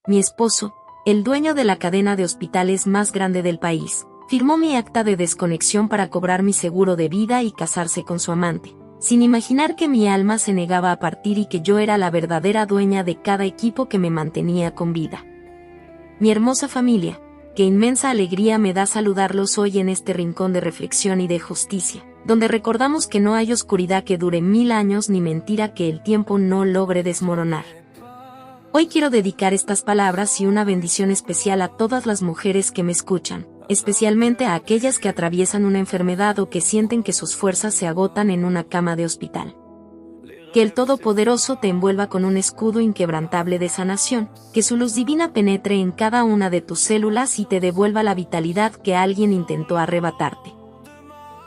mi esposo, el dueño de la cadena de hospitales más grande del país, firmó mi acta de desconexión para cobrar mi seguro de vida y casarse con su amante, sin imaginar que mi alma se negaba a partir y que yo era la verdadera dueña de cada equipo que me mantenía con vida. Mi hermosa familia, qué inmensa alegría me da saludarlos hoy en este rincón de reflexión y de justicia, donde recordamos que no hay oscuridad que dure 1000 años ni mentira que el tiempo no logre desmoronar. Hoy quiero dedicar estas palabras y una bendición especial a todas las mujeres que me escuchan, especialmente a aquellas que atraviesan una enfermedad o que sienten que sus fuerzas se agotan en una cama de hospital. Que el Todopoderoso te envuelva con un escudo inquebrantable de sanación, que su luz divina penetre en cada una de tus células y te devuelva la vitalidad que alguien intentó arrebatarte.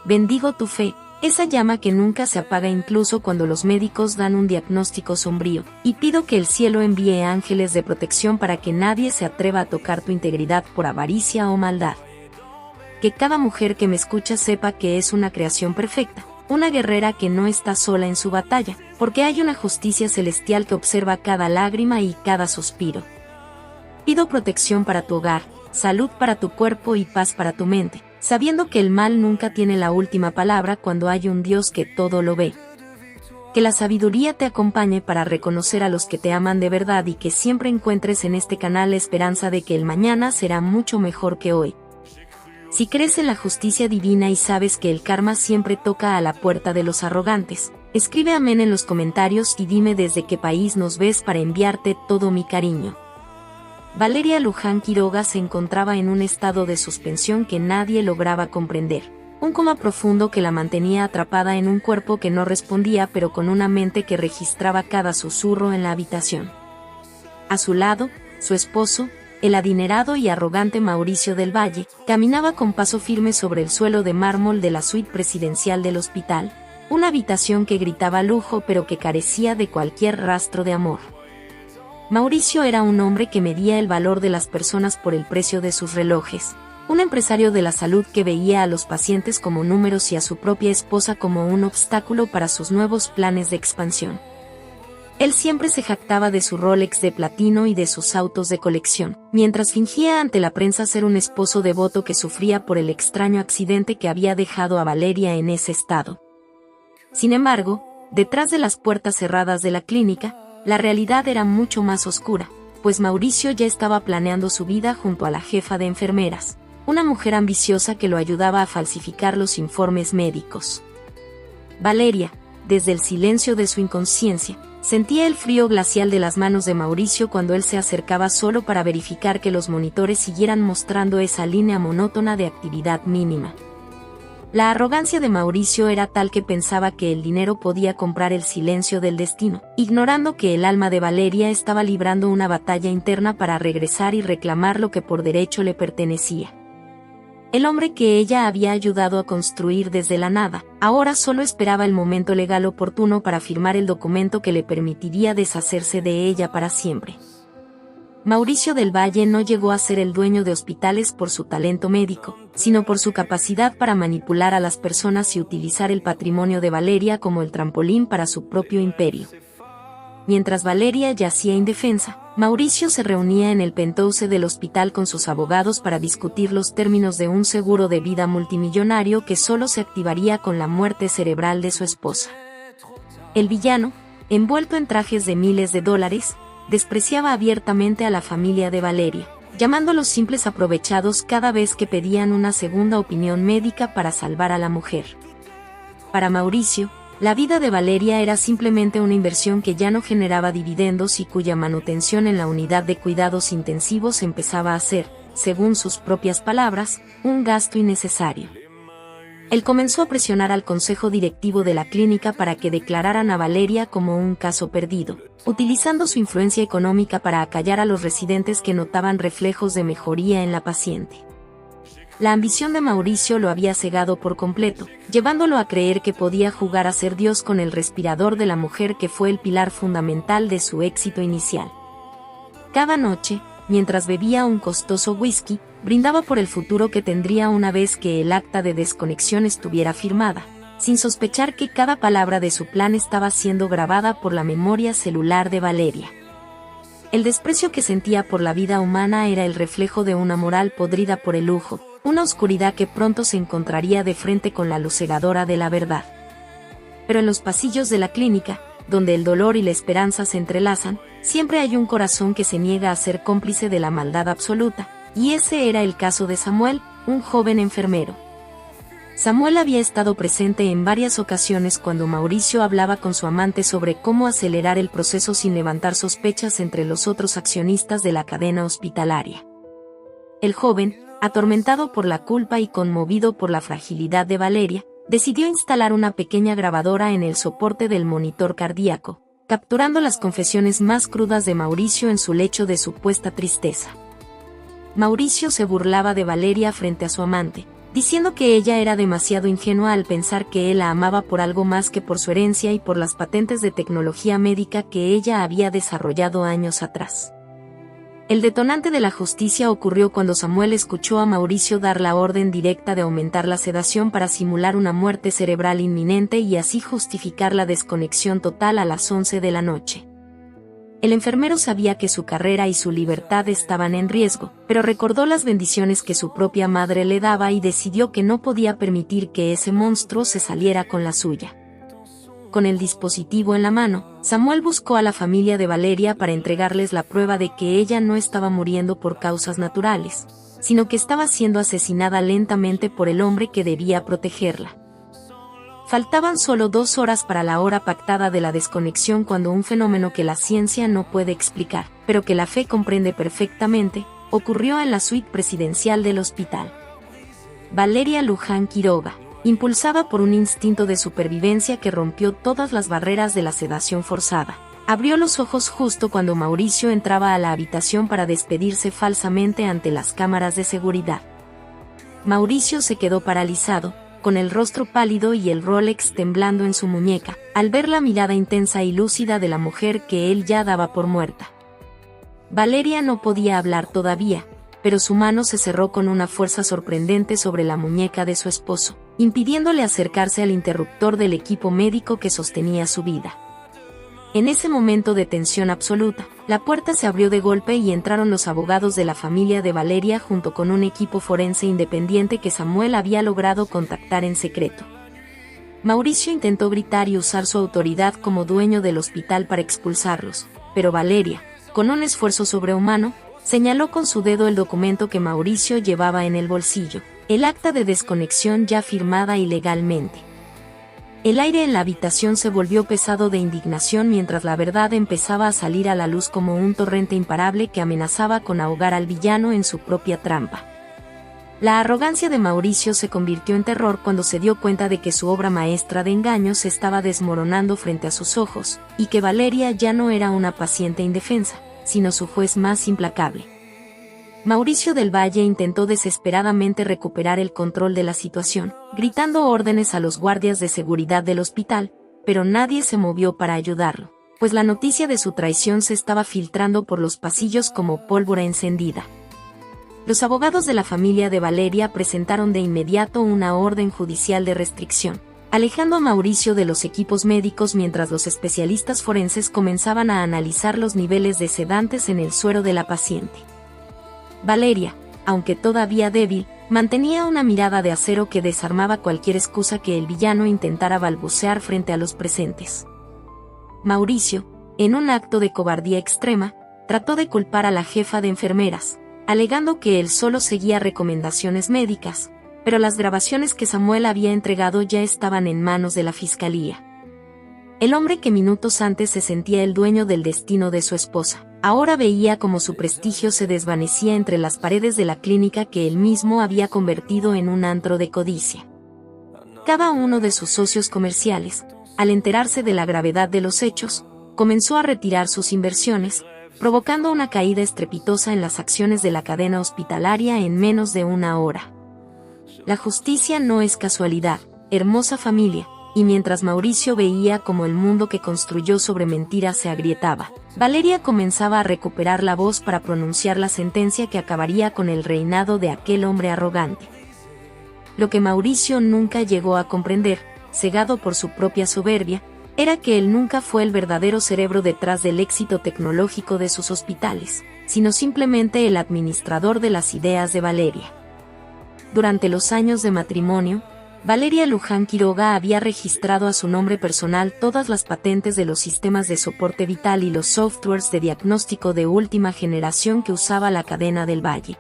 Bendigo tu fe, esa llama que nunca se apaga incluso cuando los médicos dan un diagnóstico sombrío, y pido que el cielo envíe ángeles de protección para que nadie se atreva a tocar tu integridad por avaricia o maldad. Que cada mujer que me escucha sepa que es una creación perfecta, una guerrera que no está sola en su batalla, porque hay una justicia celestial que observa cada lágrima y cada suspiro. Pido protección para tu hogar, salud para tu cuerpo y paz para tu mente, sabiendo que el mal nunca tiene la última palabra cuando hay un Dios que todo lo ve. Que la sabiduría te acompañe para reconocer a los que te aman de verdad y que siempre encuentres en este canal la esperanza de que el mañana será mucho mejor que hoy. Si crees en la justicia divina y sabes que el karma siempre toca a la puerta de los arrogantes, escribe amén en los comentarios y dime desde qué país nos ves para enviarte todo mi cariño. Valeria Luján Quiroga se encontraba en un estado de suspensión que nadie lograba comprender, un coma profundo que la mantenía atrapada en un cuerpo que no respondía pero con una mente que registraba cada susurro en la habitación. A su lado, su esposo, el adinerado y arrogante Mauricio del Valle, caminaba con paso firme sobre el suelo de mármol de la suite presidencial del hospital, una habitación que gritaba lujo pero que carecía de cualquier rastro de amor. Mauricio era un hombre que medía el valor de las personas por el precio de sus relojes, un empresario de la salud que veía a los pacientes como números y a su propia esposa como un obstáculo para sus nuevos planes de expansión. Él siempre se jactaba de su Rolex de platino y de sus autos de colección, mientras fingía ante la prensa ser un esposo devoto que sufría por el extraño accidente que había dejado a Valeria en ese estado. Sin embargo, detrás de las puertas cerradas de la clínica, la realidad era mucho más oscura, pues Mauricio ya estaba planeando su vida junto a la jefa de enfermeras, una mujer ambiciosa que lo ayudaba a falsificar los informes médicos. Valeria, desde el silencio de su inconsciencia, sentía el frío glacial de las manos de Mauricio cuando él se acercaba solo para verificar que los monitores siguieran mostrando esa línea monótona de actividad mínima. La arrogancia de Mauricio era tal que pensaba que el dinero podía comprar el silencio del destino, ignorando que el alma de Valeria estaba librando una batalla interna para regresar y reclamar lo que por derecho le pertenecía. El hombre que ella había ayudado a construir desde la nada, ahora solo esperaba el momento legal oportuno para firmar el documento que le permitiría deshacerse de ella para siempre. Mauricio del Valle no llegó a ser el dueño de hospitales por su talento médico, sino por su capacidad para manipular a las personas y utilizar el patrimonio de Valeria como el trampolín para su propio imperio. Mientras Valeria yacía indefensa, Mauricio se reunía en el penthouse del hospital con sus abogados para discutir los términos de un seguro de vida multimillonario que solo se activaría con la muerte cerebral de su esposa. El villano, envuelto en trajes de miles de dólares, despreciaba abiertamente a la familia de Valeria, llamándolos simples aprovechados cada vez que pedían una segunda opinión médica para salvar a la mujer. Para Mauricio, la vida de Valeria era simplemente una inversión que ya no generaba dividendos y cuya manutención en la unidad de cuidados intensivos empezaba a ser, según sus propias palabras, un gasto innecesario. Él comenzó a presionar al consejo directivo de la clínica para que declararan a Valeria como un caso perdido, utilizando su influencia económica para acallar a los residentes que notaban reflejos de mejoría en la paciente. La ambición de Mauricio lo había cegado por completo, llevándolo a creer que podía jugar a ser Dios con el respirador de la mujer que fue el pilar fundamental de su éxito inicial. Cada noche, mientras bebía un costoso whisky, brindaba por el futuro que tendría una vez que el acta de desconexión estuviera firmada, sin sospechar que cada palabra de su plan estaba siendo grabada por la memoria celular de Valeria. El desprecio que sentía por la vida humana era el reflejo de una moral podrida por el lujo, una oscuridad que pronto se encontraría de frente con la luz cegadora de la verdad. Pero en los pasillos de la clínica, donde el dolor y la esperanza se entrelazan, siempre hay un corazón que se niega a ser cómplice de la maldad absoluta, y ese era el caso de Samuel, un joven enfermero. Samuel había estado presente en varias ocasiones cuando Mauricio hablaba con su amante sobre cómo acelerar el proceso sin levantar sospechas entre los otros accionistas de la cadena hospitalaria. El joven, atormentado por la culpa y conmovido por la fragilidad de Valeria, decidió instalar una pequeña grabadora en el soporte del monitor cardíaco, capturando las confesiones más crudas de Mauricio en su lecho de supuesta tristeza. Mauricio se burlaba de Valeria frente a su amante, diciendo que ella era demasiado ingenua al pensar que él la amaba por algo más que por su herencia y por las patentes de tecnología médica que ella había desarrollado años atrás. El detonante de la justicia ocurrió cuando Samuel escuchó a Mauricio dar la orden directa de aumentar la sedación para simular una muerte cerebral inminente y así justificar la desconexión total a las 11 de la noche. El enfermero sabía que su carrera y su libertad estaban en riesgo, pero recordó las bendiciones que su propia madre le daba y decidió que no podía permitir que ese monstruo se saliera con la suya. Con el dispositivo en la mano, Samuel buscó a la familia de Valeria para entregarles la prueba de que ella no estaba muriendo por causas naturales, sino que estaba siendo asesinada lentamente por el hombre que debía protegerla. Faltaban solo 2 horas para la hora pactada de la desconexión cuando un fenómeno que la ciencia no puede explicar, pero que la fe comprende perfectamente, ocurrió en la suite presidencial del hospital. Valeria Luján Quiroga, impulsada por un instinto de supervivencia que rompió todas las barreras de la sedación forzada, abrió los ojos justo cuando Mauricio entraba a la habitación para despedirse falsamente ante las cámaras de seguridad. Mauricio se quedó paralizado, con el rostro pálido y el Rolex temblando en su muñeca, al ver la mirada intensa y lúcida de la mujer que él ya daba por muerta. Valeria no podía hablar todavía, pero su mano se cerró con una fuerza sorprendente sobre la muñeca de su esposo, impidiéndole acercarse al interruptor del equipo médico que sostenía su vida. En ese momento de tensión absoluta, la puerta se abrió de golpe y entraron los abogados de la familia de Valeria junto con un equipo forense independiente que Samuel había logrado contactar en secreto. Mauricio intentó gritar y usar su autoridad como dueño del hospital para expulsarlos, pero Valeria, con un esfuerzo sobrehumano, señaló con su dedo el documento que Mauricio llevaba en el bolsillo, el acta de desconexión ya firmada ilegalmente. El aire en la habitación se volvió pesado de indignación mientras la verdad empezaba a salir a la luz como un torrente imparable que amenazaba con ahogar al villano en su propia trampa. La arrogancia de Mauricio se convirtió en terror cuando se dio cuenta de que su obra maestra de engaños se estaba desmoronando frente a sus ojos, y que Valeria ya no era una paciente indefensa, sino su juez más implacable. Mauricio del Valle intentó desesperadamente recuperar el control de la situación, gritando órdenes a los guardias de seguridad del hospital, pero nadie se movió para ayudarlo, pues la noticia de su traición se estaba filtrando por los pasillos como pólvora encendida. Los abogados de la familia de Valeria presentaron de inmediato una orden judicial de restricción, alejando a Mauricio de los equipos médicos mientras los especialistas forenses comenzaban a analizar los niveles de sedantes en el suero de la paciente. Valeria, aunque todavía débil, mantenía una mirada de acero que desarmaba cualquier excusa que el villano intentara balbucear frente a los presentes. Mauricio, en un acto de cobardía extrema, trató de culpar a la jefa de enfermeras, alegando que él solo seguía recomendaciones médicas, pero las grabaciones que Samuel había entregado ya estaban en manos de la fiscalía. El hombre que minutos antes se sentía el dueño del destino de su esposa, ahora veía como su prestigio se desvanecía entre las paredes de la clínica que él mismo había convertido en un antro de codicia. Cada uno de sus socios comerciales, al enterarse de la gravedad de los hechos, comenzó a retirar sus inversiones, provocando una caída estrepitosa en las acciones de la cadena hospitalaria en menos de una hora. La justicia no es casualidad, hermosa familia, y mientras Mauricio veía como el mundo que construyó sobre mentiras se agrietaba, Valeria comenzaba a recuperar la voz para pronunciar la sentencia que acabaría con el reinado de aquel hombre arrogante. Lo que Mauricio nunca llegó a comprender, cegado por su propia soberbia, era que él nunca fue el verdadero cerebro detrás del éxito tecnológico de sus hospitales, sino simplemente el administrador de las ideas de Valeria. Durante los años de matrimonio, Valeria Luján Quiroga había registrado a su nombre personal todas las patentes de los sistemas de soporte vital y los softwares de diagnóstico de última generación que usaba la cadena del Valle.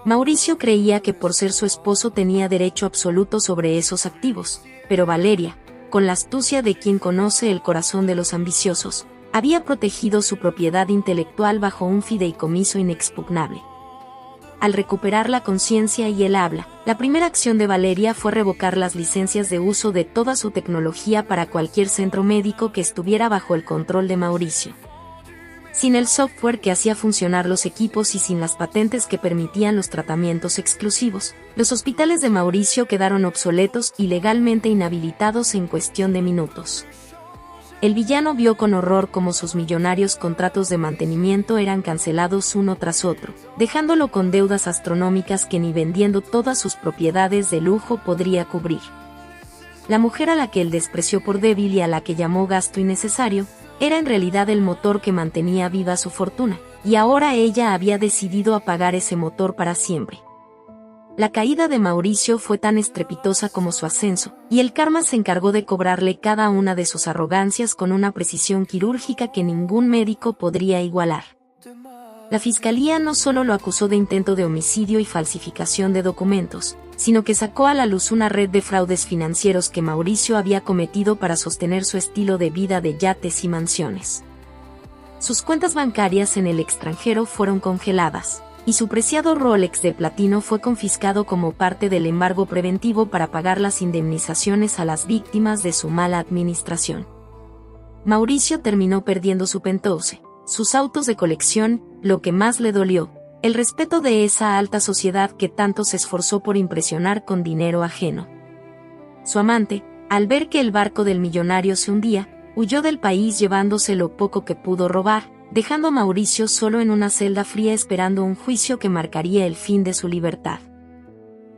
Mauricio creía que por ser su esposo tenía derecho absoluto sobre esos activos, pero Valeria, con la astucia de quien conoce el corazón de los ambiciosos, había protegido su propiedad intelectual bajo un fideicomiso inexpugnable. Al recuperar la conciencia y el habla, la primera acción de Valeria fue revocar las licencias de uso de toda su tecnología para cualquier centro médico que estuviera bajo el control de Mauricio. Sin el software que hacía funcionar los equipos y sin las patentes que permitían los tratamientos exclusivos, los hospitales de Mauricio quedaron obsoletos y legalmente inhabilitados en cuestión de minutos. El villano vio con horror cómo sus millonarios contratos de mantenimiento eran cancelados uno tras otro, dejándolo con deudas astronómicas que ni vendiendo todas sus propiedades de lujo podría cubrir. La mujer a la que él despreció por débil y a la que llamó gasto innecesario, era en realidad el motor que mantenía viva su fortuna, y ahora ella había decidido apagar ese motor para siempre. La caída de Mauricio fue tan estrepitosa como su ascenso, y el karma se encargó de cobrarle cada una de sus arrogancias con una precisión quirúrgica que ningún médico podría igualar. La fiscalía no solo lo acusó de intento de homicidio y falsificación de documentos, sino que sacó a la luz una red de fraudes financieros que Mauricio había cometido para sostener su estilo de vida de yates y mansiones. Sus cuentas bancarias en el extranjero fueron congeladas, y su preciado Rolex de platino fue confiscado como parte del embargo preventivo para pagar las indemnizaciones a las víctimas de su mala administración. Mauricio terminó perdiendo su penthouse, sus autos de colección, lo que más le dolió, el respeto de esa alta sociedad que tanto se esforzó por impresionar con dinero ajeno. Su amante, al ver que el barco del millonario se hundía, huyó del país llevándose lo poco que pudo robar, dejando a Mauricio solo en una celda fría esperando un juicio que marcaría el fin de su libertad.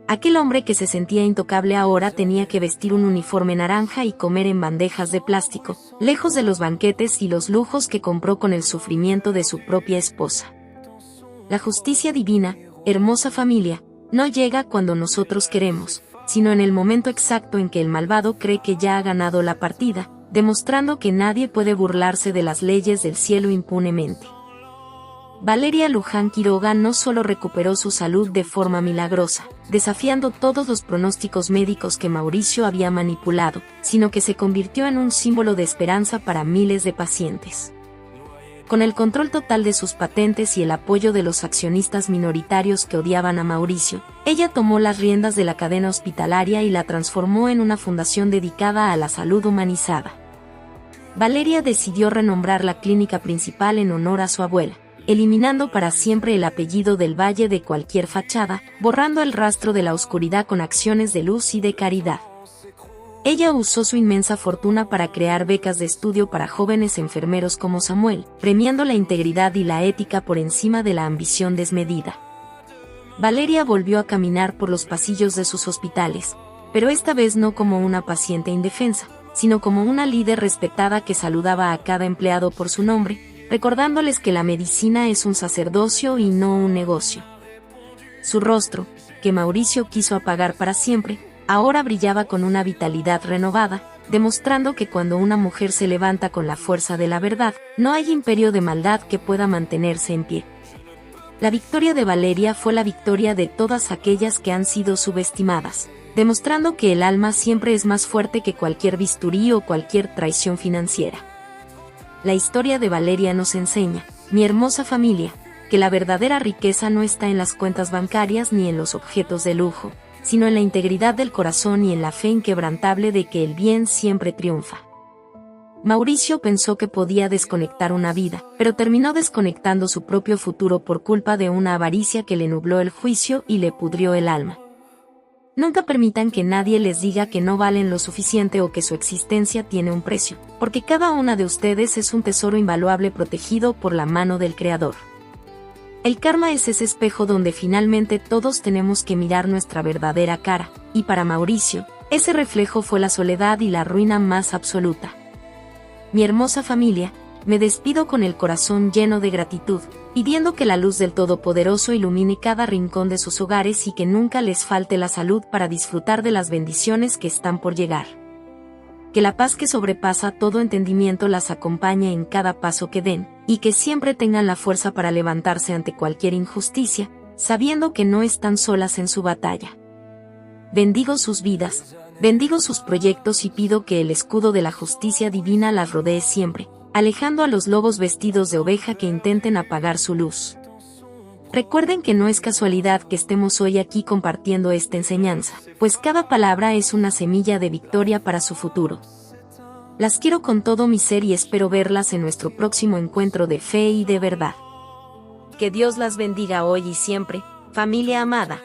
Aquel hombre que se sentía intocable ahora tenía que vestir un uniforme naranja y comer en bandejas de plástico, lejos de los banquetes y los lujos que compró con el sufrimiento de su propia esposa. La justicia divina, hermosa familia, no llega cuando nosotros queremos, sino en el momento exacto en que el malvado cree que ya ha ganado la partida, demostrando que nadie puede burlarse de las leyes del cielo impunemente. Valeria Luján Quiroga no solo recuperó su salud de forma milagrosa, desafiando todos los pronósticos médicos que Mauricio había manipulado, sino que se convirtió en un símbolo de esperanza para miles de pacientes. Con el control total de sus patentes y el apoyo de los accionistas minoritarios que odiaban a Mauricio, ella tomó las riendas de la cadena hospitalaria y la transformó en una fundación dedicada a la salud humanizada. Valeria decidió renombrar la clínica principal en honor a su abuela, eliminando para siempre el apellido del Valle de cualquier fachada, borrando el rastro de la oscuridad con acciones de luz y de caridad. Ella usó su inmensa fortuna para crear becas de estudio para jóvenes enfermeros como Samuel, premiando la integridad y la ética por encima de la ambición desmedida. Valeria volvió a caminar por los pasillos de sus hospitales, pero esta vez no como una paciente indefensa, sino como una líder respetada que saludaba a cada empleado por su nombre, recordándoles que la medicina es un sacerdocio y no un negocio. Su rostro, que Mauricio quiso apagar para siempre, ahora brillaba con una vitalidad renovada, demostrando que cuando una mujer se levanta con la fuerza de la verdad, no hay imperio de maldad que pueda mantenerse en pie. La victoria de Valeria fue la victoria de todas aquellas que han sido subestimadas, demostrando que el alma siempre es más fuerte que cualquier bisturí o cualquier traición financiera. La historia de Valeria nos enseña, mi hermosa familia, que la verdadera riqueza no está en las cuentas bancarias ni en los objetos de lujo, sino en la integridad del corazón y en la fe inquebrantable de que el bien siempre triunfa. Mauricio pensó que podía desconectar una vida, pero terminó desconectando su propio futuro por culpa de una avaricia que le nubló el juicio y le pudrió el alma. Nunca permitan que nadie les diga que no valen lo suficiente o que su existencia tiene un precio, porque cada una de ustedes es un tesoro invaluable protegido por la mano del Creador. El karma es ese espejo donde finalmente todos tenemos que mirar nuestra verdadera cara, y para Mauricio, ese reflejo fue la soledad y la ruina más absoluta. Mi hermosa familia, me despido con el corazón lleno de gratitud, pidiendo que la luz del Todopoderoso ilumine cada rincón de sus hogares y que nunca les falte la salud para disfrutar de las bendiciones que están por llegar. Que la paz que sobrepasa todo entendimiento las acompañe en cada paso que den, y que siempre tengan la fuerza para levantarse ante cualquier injusticia, sabiendo que no están solas en su batalla. Bendigo sus vidas, bendigo sus proyectos y pido que el escudo de la justicia divina las rodee siempre, alejando a los lobos vestidos de oveja que intenten apagar su luz. Recuerden que no es casualidad que estemos hoy aquí compartiendo esta enseñanza, pues cada palabra es una semilla de victoria para su futuro. Las quiero con todo mi ser y espero verlas en nuestro próximo encuentro de fe y de verdad. Que Dios las bendiga hoy y siempre, familia amada.